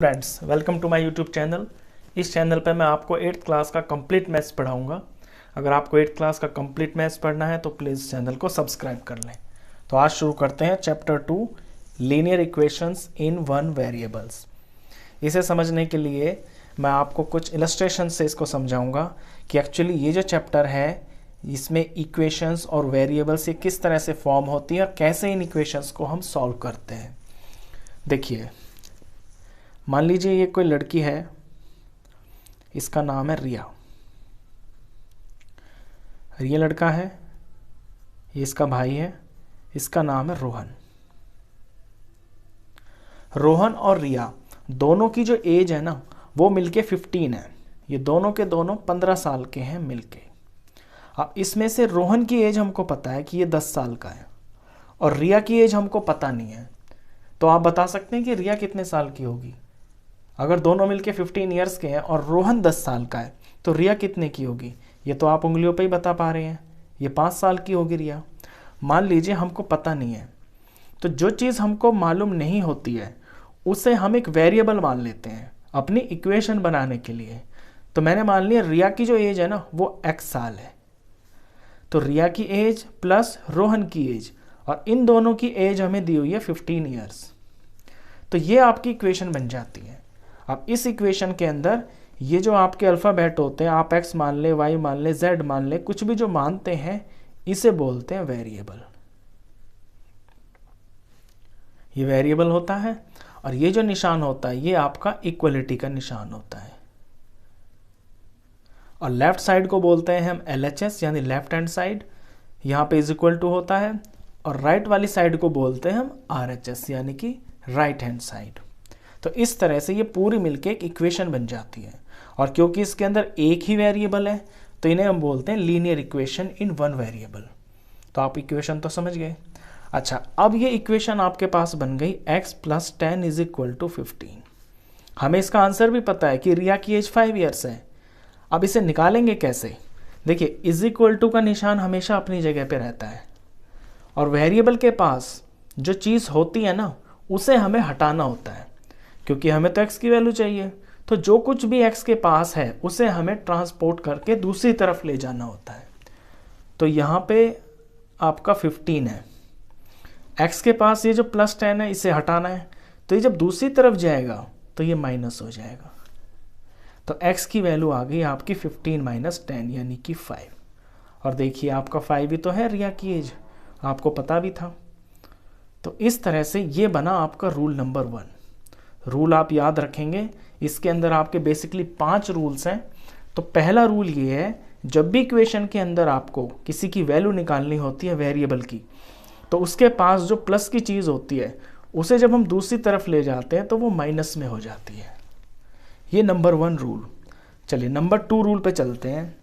Friends, welcome to my YouTube channel. इस चैनल पे मैं आपको 8th क्लास का कंप्लीट मैथ्स पढ़ाऊंगा। अगर आपको 8th क्लास का कंप्लीट मैथ्स पढ़ना है तो प्लीज़ चैनल को सब्सक्राइब कर लें। तो आज शुरू करते हैं chapter 2, linear equations in one variables. इसे समझने के लिए मैं आपको कुछ इलस्ट्रेशन से इसको समझाऊंगा कि एक्चुअली ये जो चैप्टर है इसमें इक्वेशंस और वेरिएबल्स ये किस तरह से फॉर्म होती है और कैसे इन इक्वेशंस को हम सॉल्व करते हैं। देखिए, मान लीजिए ये कोई लड़की है, इसका नाम है रिया। ये लड़का है, ये इसका भाई है, इसका नाम है रोहन। रोहन और रिया दोनों की जो एज है ना वो मिलके 15 है। ये दोनों के दोनों 15 साल के हैं मिलके। अब इसमें से रोहन की एज हमको पता है कि ये 10 साल का है और रिया की एज हमको पता नहीं है। तो आप बता सकते हैं कि रिया कितने साल की होगी। अगर दोनों मिलके 15 ईयर्स के हैं और रोहन 10 साल का है तो रिया कितने की होगी, ये तो आप उंगलियों पे ही बता पा रहे हैं। ये 5 साल की होगी रिया। मान लीजिए हमको पता नहीं है, तो जो चीज़ हमको मालूम नहीं होती है उसे हम एक वेरिएबल मान लेते हैं अपनी इक्वेशन बनाने के लिए। तो मैंने मान लिया रिया की जो एज है ना वो x साल है, तो रिया की एज प्लस रोहन की एज, और इन दोनों की एज हमें दी हुई है 15 ईयर्स। तो ये आपकी इक्वेशन बन जाती है। अब इस इक्वेशन के अंदर ये जो आपके अल्फ़ाबेट होते हैं, आप x मान ले, y मान ले, z मान ले, कुछ भी जो मानते हैं इसे बोलते हैं वेरिएबल। ये वेरिएबल होता है और ये जो निशान होता है ये आपका इक्वलिटी का निशान होता है। और लेफ्ट साइड को बोलते हैं हम LHS यानी लेफ्ट हैंड साइड, यहाँ पे इज इक्वल टू होता है। और राइट वाली साइड को बोलते हैं हम RHS यानी कि राइट हैंड साइड। तो इस तरह से ये पूरी मिलके एक इक्वेशन बन जाती है। और क्योंकि इसके अंदर एक ही वेरिएबल है तो इन्हें हम बोलते हैं linear equation in one variable. तो आप इक्वेशन तो समझ गए। अच्छा, अब ये इक्वेशन आपके पास बन गई x + 10 = 15। हमें इसका आंसर भी पता है कि रिया की एज 5 ईयर्स है। अब इसे निकालेंगे कैसे। देखिए, = का निशान हमेशा अपनी जगह पे रहता है और वेरिएबल के पास जो चीज़ होती है ना उसे हमें हटाना होता है, क्योंकि हमें तो x की वैल्यू चाहिए। तो जो कुछ भी x के पास है उसे हमें ट्रांसपोर्ट करके दूसरी तरफ ले जाना होता है। तो यहाँ पे आपका 15 है, x के पास ये जो +10 है इसे हटाना है, तो ये जब दूसरी तरफ जाएगा तो ये माइनस हो जाएगा। तो x की वैल्यू आ गई आपकी 15 - 10 यानी कि 5। और देखिए आपका 5 ही तो है रिया की एज, आपको पता भी था। तो इस तरह से ये बना आपका रूल नंबर 1। रूल आप याद रखेंगे, इसके अंदर आपके बेसिकली 5 रूल्स हैं। तो पहला रूल ये है, जब भी इक्वेशन के अंदर आपको किसी की वैल्यू निकालनी होती है वेरिएबल की, तो उसके पास जो प्लस की चीज़ होती है उसे जब हम दूसरी तरफ ले जाते हैं तो वो माइनस में हो जाती है। ये नंबर 1 रूल। चलिए नंबर 2 रूल पे चलते हैं।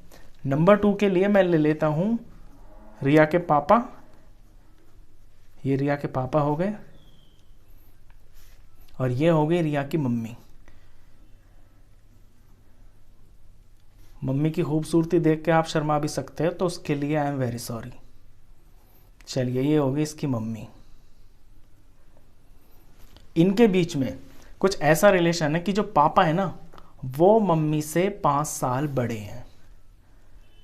नंबर 2 के लिए मैं ले लेता हूँ रिया के पापा। ये रिया के पापा हो गए और ये हो गई रिया की मम्मी। मम्मी की खूबसूरती देख के आप शर्मा भी सकते हैं, तो उसके लिए आई एम वेरी सॉरी। चलिए, ये हो गई इसकी मम्मी। इनके बीच में कुछ ऐसा रिलेशन है कि जो पापा है ना वो मम्मी से 5 साल बड़े हैं,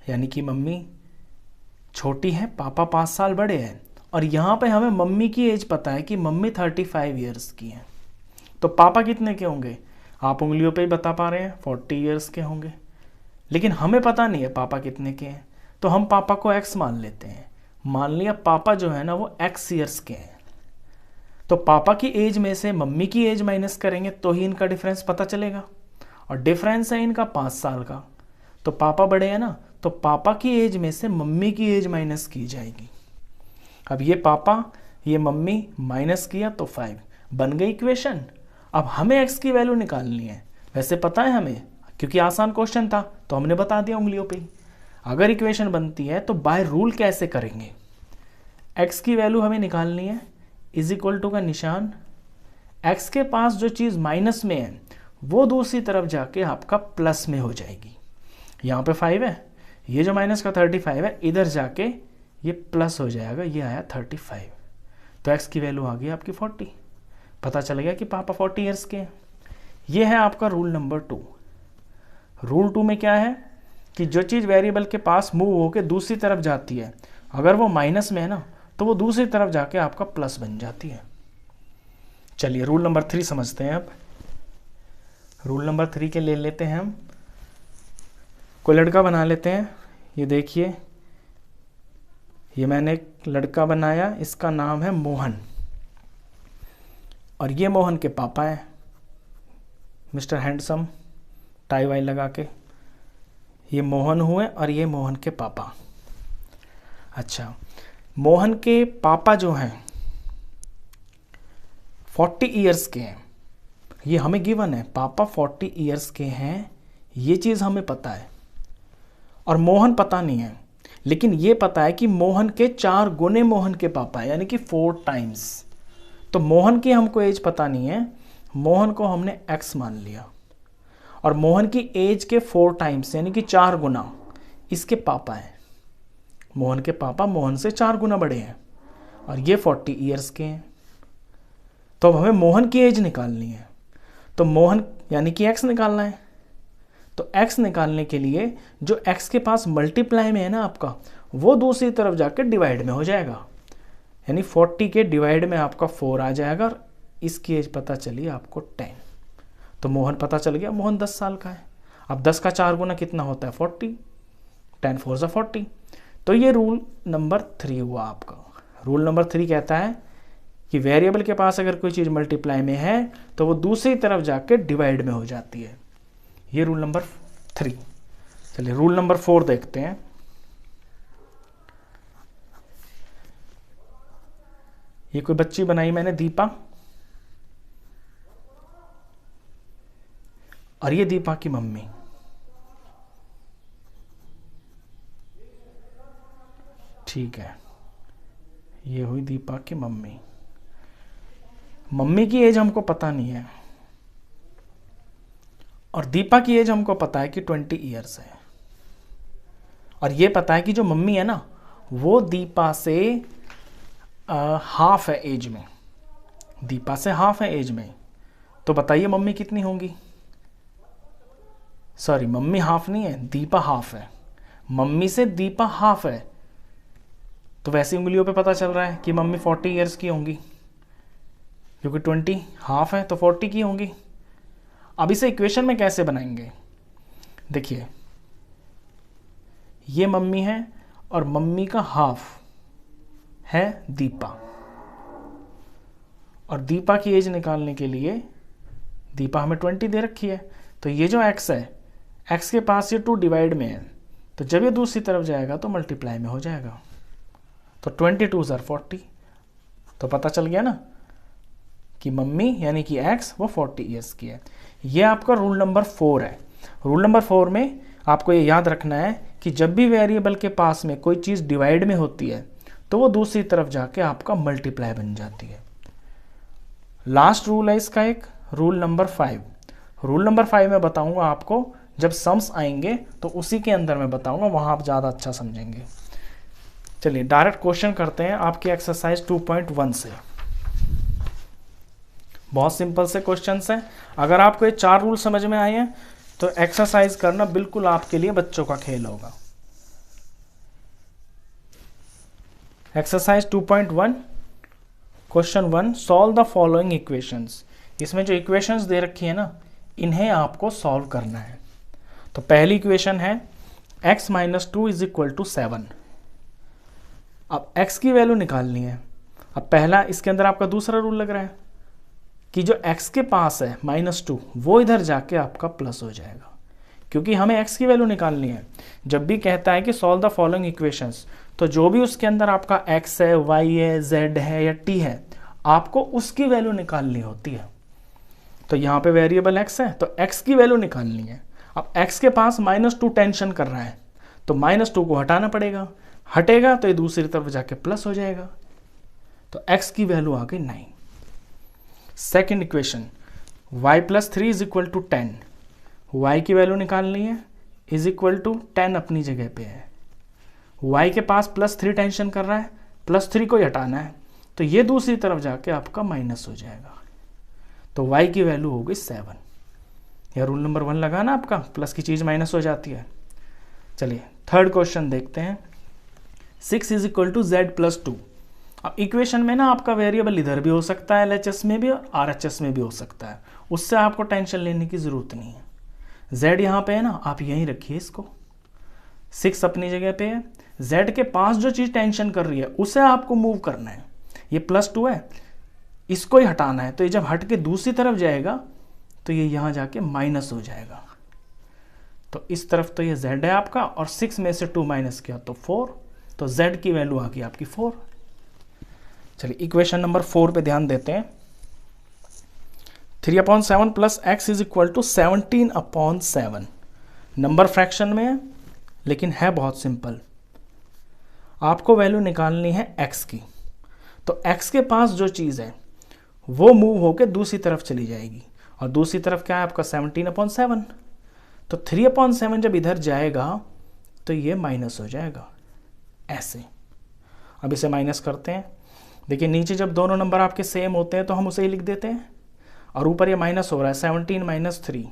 यानी कि मम्मी छोटी है, पापा 5 साल बड़े हैं। और यहाँ पे हमें मम्मी की एज पता है कि मम्मी 35 ईयर्स की है। तो पापा कितने के होंगे, आप उंगलियों पे ही बता पा रहे हैं, 40 ईयर्स के होंगे। लेकिन हमें पता नहीं है पापा कितने के हैं, तो हम पापा को x मान लेते हैं। मान लिया पापा जो है ना वो x ईयर्स के हैं। तो पापा की एज में से मम्मी की एज माइनस करेंगे तो ही इनका डिफरेंस पता चलेगा, और डिफरेंस है इनका 5 साल का। तो पापा बड़े हैं ना, तो पापा की एज में से मम्मी की एज माइनस की जाएगी। अब ये पापा ये मम्मी माइनस किया तो 5 बन गई इक्वेशन। अब हमें x की वैल्यू निकालनी है। वैसे पता है हमें, क्योंकि आसान क्वेश्चन था तो हमने बता दिया उंगलियों पे ही। अगर इक्वेशन बनती है तो बाय रूल कैसे करेंगे। x की वैल्यू हमें निकालनी है, = का निशान, x के पास जो चीज़ माइनस में है वो दूसरी तरफ जाके आपका प्लस में हो जाएगी। यहाँ पे 5 है, ये जो माइनस का 35 है इधर जाके ये प्लस हो जाएगा, ये आया 35। तो x की वैल्यू आ गई आपकी 40। पता चल गया कि पापा 40 ईयर्स के हैं। ये है आपका रूल नंबर 2। रूल 2 में क्या है कि जो चीज़ वेरिएबल के पास मूव होकर दूसरी तरफ जाती है, अगर वो माइनस में है ना, तो वो दूसरी तरफ जाके आपका प्लस बन जाती है। चलिए रूल नंबर 3 समझते हैं। अब रूल नंबर 3 के ले लेते हैं हम, कोई लड़का बना लेते हैं। ये देखिए, ये मैंने एक लड़का बनाया, इसका नाम है मोहन, और ये मोहन के पापा हैं, मिस्टर हैंडसम, टाई वाई लगा के। ये मोहन हुए और ये मोहन के पापा। अच्छा, मोहन के पापा जो हैं 40 इयर्स के हैं, ये हमें गिवन है, पापा 40 इयर्स के हैं, ये चीज़ हमें पता है। और मोहन पता नहीं है, लेकिन ये पता है कि मोहन के 4 गुने मोहन के पापा है, यानी कि 4 टाइम्स। तो मोहन की हमको एज पता नहीं है, मोहन को हमने x मान लिया, और मोहन की एज के 4 टाइम्स यानी कि 4 गुना इसके पापा हैं। मोहन के पापा मोहन से 4 गुना बड़े हैं, और ये 40 इयर्स के हैं। तो अब हमें मोहन की एज निकालनी है, तो मोहन यानी कि x निकालना है। तो x निकालने के लिए जो x के पास मल्टीप्लाई में है ना आपका, वो दूसरी तरफ जाकर डिवाइड में हो जाएगा, यानी 40 के डिवाइड में आपका 4 आ जाएगा, और इसकी एज पता चली आपको 10। तो मोहन पता चल गया, मोहन 10 साल का है। अब 10 का 4 गुना कितना होता है? 40। 10 4 ज़ा 40। तो ये रूल नंबर 3 हुआ आपका। रूल नंबर 3 कहता है कि वेरिएबल के पास अगर कोई चीज़ मल्टीप्लाई में है तो वो दूसरी तरफ जाके डिवाइड में हो जाती है। ये रूल नंबर 3। चलिए रूल नंबर 4 देखते हैं। ये कोई बच्ची बनाई मैंने, दीपा, और ये दीपा की मम्मी। ठीक है, ये हुई दीपा की मम्मी। मम्मी की एज हमको पता नहीं है, और दीपा की एज हमको पता है कि 20 इयर्स है, और ये पता है कि जो मम्मी है ना वो दीपा से हाफ है एज में, दीपा से हाफ है एज में। तो बताइए मम्मी कितनी होंगी? सॉरी, मम्मी हाफ नहीं है, दीपा हाफ है। मम्मी से दीपा हाफ है, तो वैसी उंगलियों पे पता चल रहा है कि मम्मी 40 इयर्स की होंगी, क्योंकि 20 हाफ है तो 40 की होंगी। अब इसे इक्वेशन में कैसे बनाएंगे? देखिए, ये मम्मी है और मम्मी का हाफ है दीपा, और दीपा की एज निकालने के लिए दीपा हमें 20 दे रखी है, तो ये जो x है, x के पास ये 2 डिवाइड में है, तो जब ये दूसरी तरफ जाएगा तो मल्टीप्लाई में हो जाएगा। तो 20 2 ज़ा 40। तो पता चल गया ना कि मम्मी यानी कि x वो 40 इयर्स की है। ये आपका रूल नंबर 4 है। रूल नंबर 4 में आपको ये याद रखना है कि जब भी वेरिएबल के पास में कोई चीज़ डिवाइड में होती है तो वो दूसरी तरफ जाके आपका मल्टीप्लाई बन जाती है। लास्ट रूल है इसका एक, रूल नंबर 5। रूल नंबर 5 में बताऊंगा आपको, जब सम्स आएंगे तो उसी के अंदर मैं बताऊंगा, वहां आप ज़्यादा अच्छा समझेंगे। चलिए डायरेक्ट क्वेश्चन करते हैं आपकी एक्सरसाइज 2.1 से। बहुत सिंपल से क्वेश्चंस हैं। अगर आपको ये 4 रूल समझ में आए हैं तो एक्सरसाइज करना बिल्कुल आपके लिए बच्चों का खेल होगा। Exercise 2.1 question 1, solve the following equations. इसमें जो इक्वेशंस दे रखी है ना, इन्हें आपको सॉल्व करना है। तो पहली इक्वेशन है x - 2 = 7। अब x की वैल्यू निकालनी है। अब पहला, इसके अंदर आपका दूसरा रूल लग रहा है कि जो x के पास है -2 वो इधर जाके आपका प्लस हो जाएगा, क्योंकि हमें x की वैल्यू निकालनी है। जब भी कहता है कि सॉल्व द फॉलोइंग इक्वेशंस, तो जो भी उसके अंदर आपका x है, y है, z है या t है, आपको उसकी वैल्यू निकालनी होती है। तो यहाँ पे वेरिएबल x है तो x की वैल्यू निकालनी है। अब x के पास -2 टेंशन कर रहा है, तो -2 को हटाना पड़ेगा, हटेगा तो ये दूसरी तरफ जाके प्लस हो जाएगा। तो x की वैल्यू आ गई 9। Second equation, y + 3 = 10। y की वैल्यू निकालनी है, =10 अपनी जगह पे है। y के पास +3 टेंशन कर रहा है, +3 को हटाना है, तो ये दूसरी तरफ जाके आपका माइनस हो जाएगा। तो y की वैल्यू हो गई 7। या रूल नंबर 1 लगा ना आपका, प्लस की चीज़ माइनस हो जाती है। चलिए थर्ड क्वेश्चन देखते हैं। 6 is equal to z plus 2। अब इक्वेशन में ना आपका वेरिएबल इधर भी हो सकता है LHS में भी और RHS में भी हो सकता है, उससे आपको टेंशन लेने की ज़रूरत नहीं है। z यहाँ पे है ना, आप यहीं रखिए इसको, 6 अपनी जगह पे है। z के पास जो चीज़ टेंशन कर रही है उसे आपको मूव करना है। ये +2 है, इसको ही हटाना है, तो ये जब हट के दूसरी तरफ जाएगा तो ये यहाँ जाके माइनस हो जाएगा। तो इस तरफ तो ये z है आपका, और 6 में से 2 माइनस किया तो 4, तो z की वैल्यू आ गई आपकी 4। चलिए इक्वेशन नंबर 4 पे ध्यान देते हैं। 3/7 plus x is equal to 17/7। Number fraction में है लेकिन है बहुत सिंपल। आपको वैल्यू निकालनी है x की, तो x के पास जो चीज़ है वो मूव होकर दूसरी तरफ चली जाएगी, और दूसरी तरफ क्या है आपका 17/7। तो 3/7 जब इधर जाएगा तो ये माइनस हो जाएगा ऐसे। अब इसे माइनस करते हैं। देखिए नीचे जब दोनों नंबर आपके सेम होते हैं तो हम उसे ही लिख देते हैं, और ऊपर ये माइनस हो रहा है 17 माइनस 3,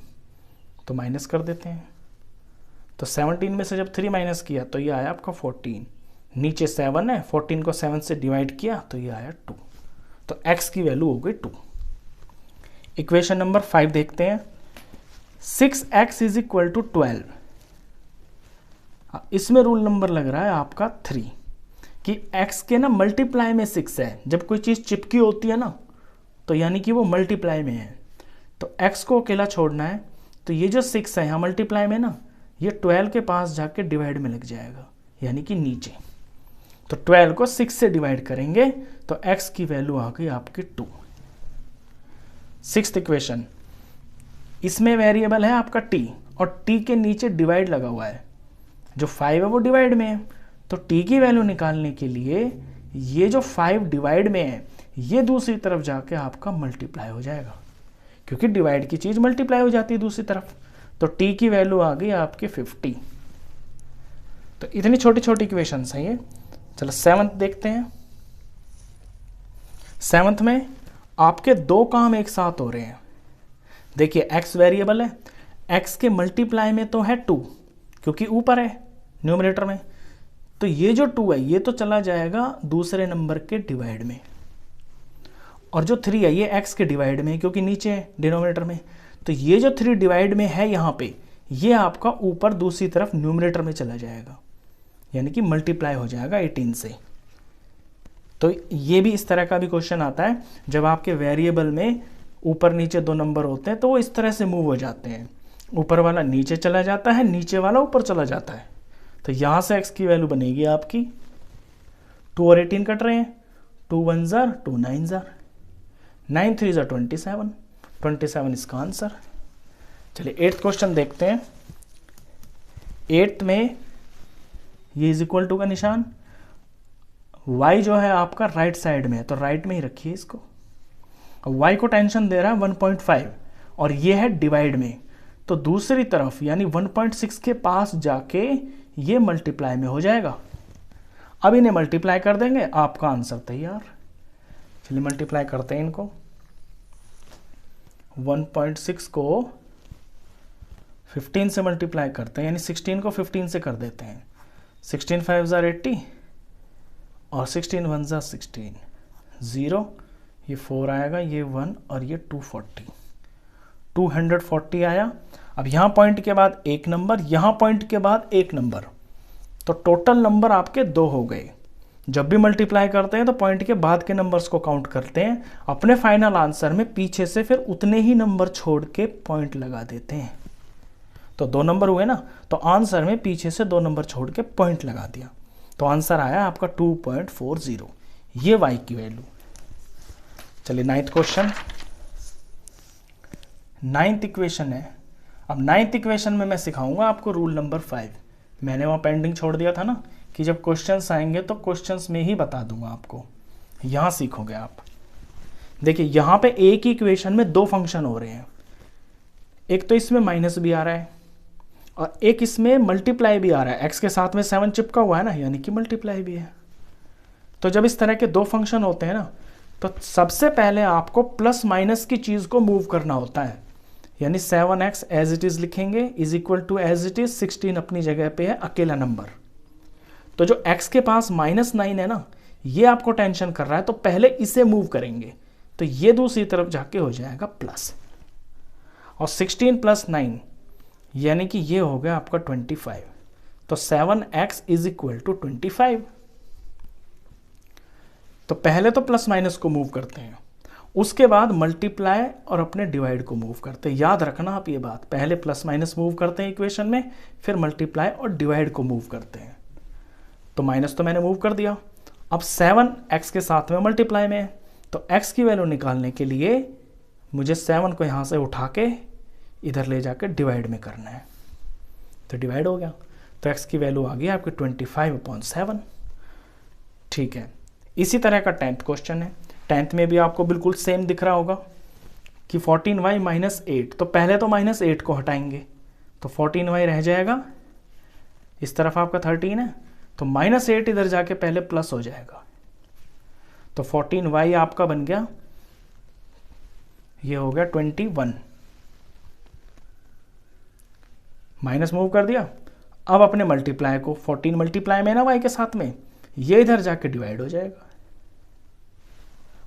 तो माइनस कर देते हैं। तो 17 में से जब 3 माइनस किया तो ये आया आपका 14। नीचे 7 है, 14 को 7 से डिवाइड किया तो ये आया 2। तो x की वैल्यू हो गई 2। इक्वेशन नंबर 5 देखते हैं। 6x is equal to 12। इसमें रूल नंबर लग रहा है आपका 3 कि x के ना मल्टीप्लाई में 6 है। जब कोई चीज़ चिपकी होती है ना तो यानी कि वो मल्टीप्लाई में है, तो x को अकेला छोड़ना है। तो ये जो 6 है यहाँ मल्टीप्लाई में ना, ये 12 के पास जाके डिवाइड में लग जाएगा, यानी कि नीचे। तो 12 को 6 से डिवाइड करेंगे तो x की वैल्यू आ गई आपकी 2। 6th इक्वेशन, इसमें वेरिएबल है आपका t, और t के नीचे डिवाइड लगा हुआ है। जो 5 है वो डिवाइड में है, तो t की वैल्यू निकालने के लिए ये जो 5 डिवाइड में है ये दूसरी तरफ जाके आपका मल्टीप्लाई हो जाएगा, क्योंकि डिवाइड की चीज़ मल्टीप्लाई हो जाती है दूसरी तरफ। तो t की वैल्यू आ गई आपके 50। तो इतनी छोटी छोटी इक्वेशंस हैं ये। चलो 7th देखते हैं। 7th में आपके दो काम एक साथ हो रहे हैं। देखिए x वेरिएबल है, x के मल्टीप्लाई में तो है 2 क्योंकि ऊपर है न्यूमरेटर में, तो ये जो 2 है ये तो चला जाएगा दूसरे नंबर के डिवाइड में, और जो 3 है ये x के डिवाइड में क्योंकि नीचे है डिनोमिनेटर में। तो ये जो 3 डिवाइड में है यहाँ पे, ये आपका ऊपर दूसरी तरफ न्यूमरेटर में चला जाएगा, यानी कि मल्टीप्लाई हो जाएगा 18 से। तो ये भी इस तरह का भी क्वेश्चन आता है, जब आपके वेरिएबल में ऊपर नीचे दो नंबर होते हैं तो वो इस तरह से मूव हो जाते हैं, ऊपर वाला नीचे चला जाता है, नीचे वाला ऊपर चला जाता है। तो यहाँ से x की वैल्यू बनेगी आपकी 2 और 18 कट रहे हैं, 2 1 जार 2 9 जार 9 3 जार 27, 27 इसका आंसर। चलिए 8th क्वेश्चन देखते हैं। 8th में ये इज इक्वल टू का निशान, y जो है आपका राइट साइड में है तो राइट में ही रखिए इसको। y को टेंशन दे रहा है 1.5 और ये है डिवाइड में, तो दूसरी तरफ यानी 1.6 के पास जाके ये मल्टीप्लाई में हो जाएगा। अब इन्हें मल्टीप्लाई कर देंगे, आपका आंसर तैयार। चलिए मल्टीप्लाई करते हैं इनको। 1.6 को 15 से मल्टीप्लाई करते हैं, यानी 16 को 15 से कर देते हैं। 16 5 जार 80 और 16 1 जार 16, 0 ये 4 आएगा, ये 1 और ये 240, 240 आया। अब यहाँ पॉइंट के बाद एक नंबर, यहाँ पॉइंट के बाद एक नंबर, तो टोटल नंबर आपके 2 हो गए। जब भी मल्टीप्लाई करते हैं तो पॉइंट के बाद के नंबर्स को काउंट करते हैं, अपने फाइनल आंसर में पीछे से फिर उतने ही नंबर छोड़ के पॉइंट लगा देते हैं। तो 2 नंबर हुए ना, तो आंसर में पीछे से 2 नंबर छोड़ के पॉइंट लगा दिया, तो आंसर आया आपका 2.40, ये y की वैल्यू। चलिए 9th क्वेश्चन, 9th इक्वेशन है। अब 9th इक्वेशन में मैं सिखाऊंगा आपको रूल नंबर 5। मैंने वहाँ पेंडिंग छोड़ दिया था ना कि जब क्वेश्चंस आएंगे तो क्वेश्चंस में ही बता दूंगा आपको, यहाँ सीखोगे आप। देखिए यहाँ पे एक ही इक्वेशन में 2 फंक्शन हो रहे हैं, एक तो इसमें माइनस भी आ रहा है और एक इसमें मल्टीप्लाई भी आ रहा है। x के साथ में 7 चिपका हुआ है ना, यानी कि मल्टीप्लाई भी है। तो जब इस तरह के 2 फंक्शन होते हैं ना, तो सबसे पहले आपको प्लस माइनस की चीज़ को मूव करना होता है। यानी 7x एज इट इज लिखेंगे is equal to as it is 16 अपनी जगह पे है अकेला नंबर। तो जो x के पास -9 है ना, ये आपको टेंशन कर रहा है, तो पहले इसे मूव करेंगे, तो ये दूसरी तरफ जाके हो जाएगा प्लस, और 16 + 9 यानी कि ये हो गया आपका 25। तो 7x इज इक्वल टू 25। तो पहले तो प्लस माइनस को मूव करते हैं, उसके बाद मल्टीप्लाई और अपने डिवाइड को मूव करते हैं। याद रखना आप ये बात, पहले प्लस माइनस मूव करते हैं इक्वेशन में, फिर मल्टीप्लाई और डिवाइड को मूव करते हैं। तो माइनस तो मैंने मूव कर दिया, अब 7x के साथ में मल्टीप्लाई में है, तो x की वैल्यू निकालने के लिए मुझे 7 को यहाँ से उठा के इधर ले जाकर डिवाइड में करना है। तो डिवाइड हो गया, तो x की वैल्यू आ गई आपकी 25/7। ठीक है, इसी तरह का 10th क्वेश्चन है। 10th में भी आपको बिल्कुल सेम दिख रहा होगा कि 14y - 8, तो पहले तो -8 को हटाएंगे, तो 14y रह जाएगा, इस तरफ आपका 13 है, तो -8 इधर जाके पहले प्लस हो जाएगा, तो 14y आपका बन गया, ये हो गया 21, माइनस मूव कर दिया। अब अपने मल्टीप्लाई को 14 मल्टीप्लाई में ना y के साथ में, ये इधर जाके डिवाइड हो जाएगा,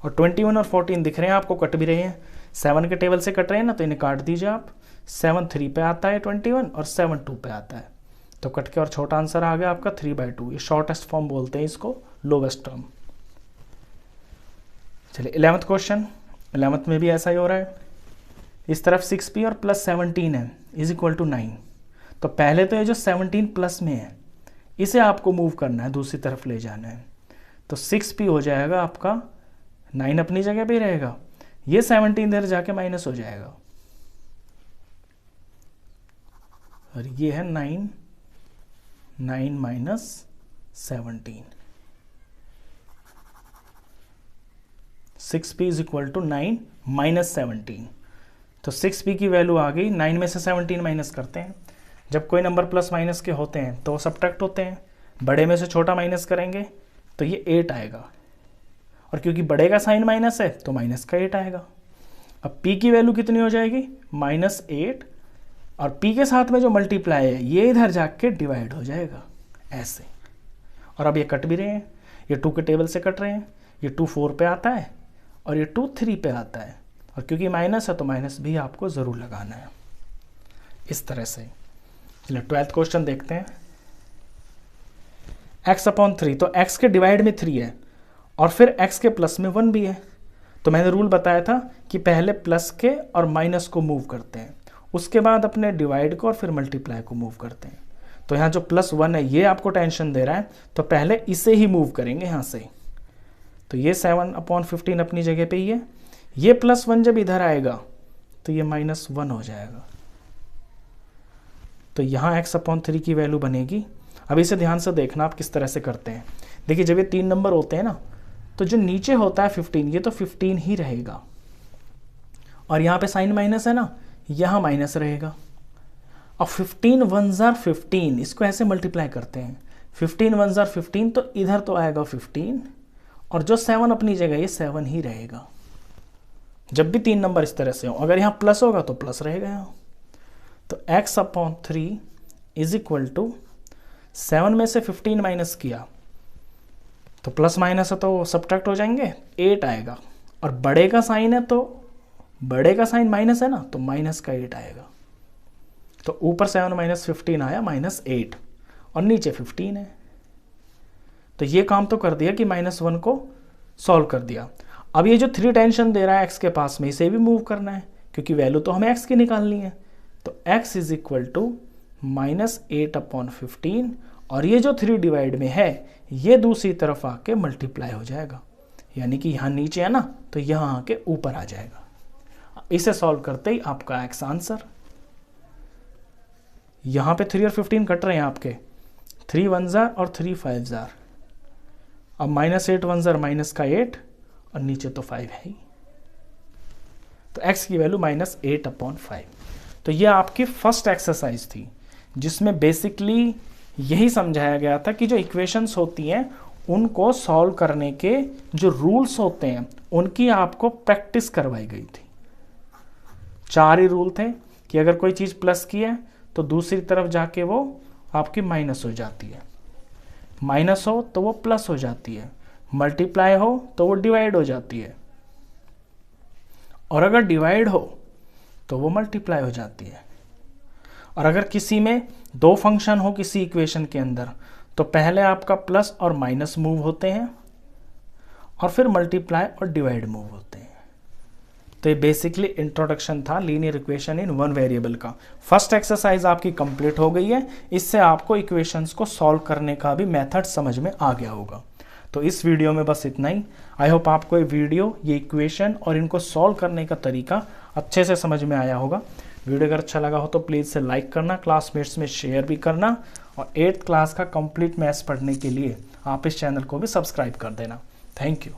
और 21 और 14 दिख रहे हैं आपको, कट भी रहे हैं, 7 के टेबल से कट रहे हैं ना, तो इन्हें काट दीजिए आप। 7 3 पे आता है 21, और 7 2 पे आता है, तो कट के और छोटा आंसर आ गया आपका 3/2। ये शॉर्टेस्ट फॉर्म बोलते हैं इसको, लोवेस्ट टर्म। चलिए 11th क्वेश्चन। 11th में भी ऐसा ही हो रहा है, इस तरफ 6p और प्लस 17 है इज इक्वल टू 9। तो पहले तो ये जो 17 प्लस में है इसे आपको मूव करना है, दूसरी तरफ ले जाना है, तो 6p हो जाएगा आपका, 9 अपनी जगह पे रहेगा, ये 17 इधर जाके माइनस हो जाएगा, और ये है 9 - 17, 6p इज इक्वल टू 9 - 17। तो 6p की वैल्यू आ गई, 9 में से 17 माइनस करते हैं, जब कोई नंबर प्लस माइनस के होते हैं तो सब्ट्रैक्ट होते हैं, बड़े में से छोटा माइनस करेंगे तो ये 8 आएगा, और क्योंकि बड़े का साइन माइनस है तो माइनस का 8 आएगा। अब p की वैल्यू कितनी हो जाएगी, -8, और p के साथ में जो मल्टीप्लाई है ये इधर जाके डिवाइड हो जाएगा ऐसे, और अब ये कट भी रहे हैं, ये 2 के टेबल से कट रहे हैं, ये 2 4 पे आता है और ये 2 3 पे आता है, और क्योंकि माइनस है तो माइनस भी आपको ज़रूर लगाना है, इस तरह से। चलिए 12th क्वेश्चन देखते हैं। x/3, तो x के डिवाइड में 3 है, और फिर x के प्लस में 1 भी है। तो मैंने रूल बताया था कि पहले प्लस के और माइनस को मूव करते हैं, उसके बाद अपने डिवाइड को और फिर मल्टीप्लाई को मूव करते हैं। तो यहाँ जो +1 है ये आपको टेंशन दे रहा है, तो पहले इसे ही मूव करेंगे यहाँ से, तो ये 7/15 अपनी जगह पे ही है, ये +1 जब इधर आएगा तो ये -1 हो जाएगा, तो यहाँ x/3 की वैल्यू बनेगी। अब इसे ध्यान से देखना आप किस तरह से करते हैं। देखिए जब ये 3 नंबर होते हैं ना, तो जो नीचे होता है 15, ये तो 15 ही रहेगा, और यहाँ पे साइन माइनस है ना, यहाँ माइनस रहेगा। अब 15 1 15, इसको ऐसे मल्टीप्लाई करते हैं, 15 1 15, तो इधर तो आएगा 15, और जो 7 अपनी जगह ये 7 ही रहेगा। जब भी 3 नंबर इस तरह से हो, अगर यहाँ प्लस होगा तो प्लस रहेगा यहाँ। तो x/3 इज इक्वल टू 7 में से 15 माइनस किया तो प्लस माइनस है तो सब्ट्रैक्ट हो जाएंगे, 8 आएगा, और बड़े का साइन है तो बड़े का साइन माइनस है ना, तो माइनस का 8 आएगा। तो ऊपर 7 - 15 आया -8, और नीचे 15 है। तो ये काम तो कर दिया कि -1 को सॉल्व कर दिया। अब ये जो 3 टेंशन दे रहा है x के पास में, इसे भी मूव करना है, क्योंकि वैल्यू तो हमें x की निकालनी है। तो x इज इक्वल टू -8/15, और ये जो 3 डिवाइड में है ये दूसरी तरफ आके मल्टीप्लाई हो जाएगा, यानी कि यहाँ नीचे है ना, तो यहाँ आके ऊपर आ जाएगा। इसे सॉल्व करते ही आपका x आंसर, यहाँ पे 3 और 15 कट रहे हैं आपके, 3 1 और 3 5 अब -8 1 माइनस का 8, और नीचे तो 5 है ही, तो x की वैल्यू -8/5। तो ये आपकी फर्स्ट एक्सरसाइज थी, जिसमें बेसिकली यही समझाया गया था कि जो इक्वेशंस होती हैं उनको सॉल्व करने के जो रूल्स होते हैं उनकी आपको प्रैक्टिस करवाई गई थी। 4 ही रूल थे, कि अगर कोई चीज़ प्लस की है तो दूसरी तरफ जाके वो आपकी माइनस हो जाती है, माइनस हो तो वो प्लस हो जाती है, मल्टीप्लाई हो तो वो डिवाइड हो जाती है, और अगर डिवाइड हो तो वो मल्टीप्लाई हो जाती है। और अगर किसी में दो फंक्शन हो किसी इक्वेशन के अंदर तो पहले आपका प्लस और माइनस मूव होते हैं और फिर मल्टीप्लाई और डिवाइड मूव होते हैं। तो ये बेसिकली इंट्रोडक्शन था linear equation in one variable का। फर्स्ट एक्सरसाइज आपकी कंप्लीट हो गई है। इससे आपको इक्वेशंस को सॉल्व करने का भी मेथड समझ में आ गया होगा। तो इस वीडियो में बस इतना ही। आई होप आपको ये वीडियो, ये इक्वेशन और इनको सॉल्व करने का तरीका अच्छे से समझ में आया होगा। वीडियो अगर अच्छा लगा हो तो प्लीज़ से लाइक करना, क्लासमेट्स में शेयर भी करना, और 8th क्लास का कंप्लीट मैथ्स पढ़ने के लिए आप इस चैनल को भी सब्सक्राइब कर देना। Thank you.